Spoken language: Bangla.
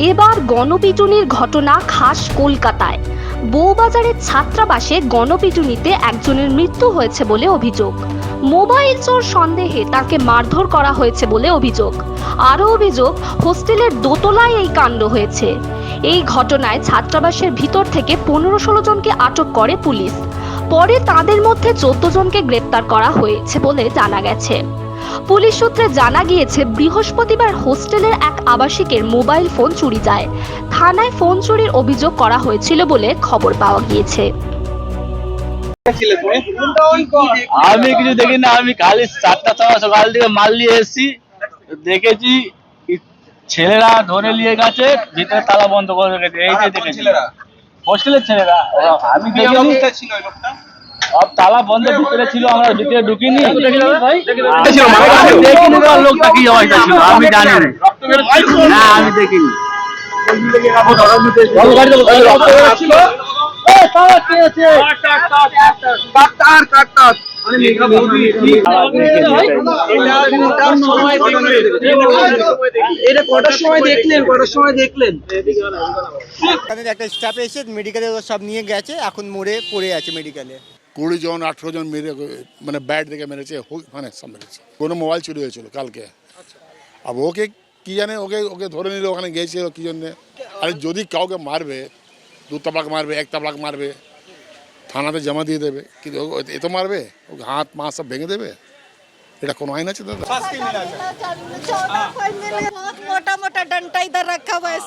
এবার গণপিটুনির ঘটনা খাস কলকাতায়। বউবাজারের ছাত্রাবাসে গণপিটুনিতে একজনের মৃত্যু হয়েছে বলে অভিযোগ। মোবাইল চোর সন্দেহে তাকে মারধর করা হয়েছে বলে অভিযোগ। আরও অভিযোগ, হোস্টেলের দোতলায় এই কাণ্ড হয়েছে। এই ঘটনায় ছাত্রাবাসের ভিতর থেকে 15-16 জনকে আটক করে পুলিশ। পরে তাদের মধ্যে 14 জনকে গ্রেপ্তার করা হয়েছে বলে জানা গেছে। পুলিশ সূত্রে জানা গিয়েছে, বৃহস্পতিবার হোস্টেলের এক আবাসিকের মোবাইল ফোন চুরি যায়। থানায় ফোন চুরির অভিযোগ করা হয়েছিল বলে খবর পাওয়া গিয়েছে। আমি কিছু দেখি না, আমি খালি 4টা সকাল থেকে মাল নিয়ে এসেছি, দেখেছি ছেলেরা ধরে নিয়ে গেছে, ভিতরে তালা বন্ধ করে রেখেছে। এই যে দেখেছি হোস্টেলের ছেলেরা, আমি দেখিনি, সব তালা বন্ধ ভিতরে ছিল, আমরা ভিতরে ঢুকিনি। দেখিনি লোকটা কি অবস্থা ছিল আমি জানি না, আমি দেখিনি। একটা স্টাফ এসে মেডিকেলে সব নিয়ে গেছে, এখন মরে পড়ে আছে মেডিকেলে। 20 জন 18 জন মেরে, মানে ব্যাট দেখে মেরেছে, মানে সব মেরেছে। কোনো মোবাইল চুরি হয়েছিল কালকে। আর ওকে কি জানে, ওকে ধরে নিল, ওখানে গিয়েছিল কি জন্যে। আর যদি কাউকে মারবে, 2 তাবলাক মারবে, 1 তাবলাক মারবে, থানাতে জমা দিয়ে দেবে। কিন্তু এ তো মারবে, ওকে হাত মা সব ভেঙে দেবে। এটা কোনো আইন আছে দাদা? मोटा मोटा डंडा इधर रखा हुआ है।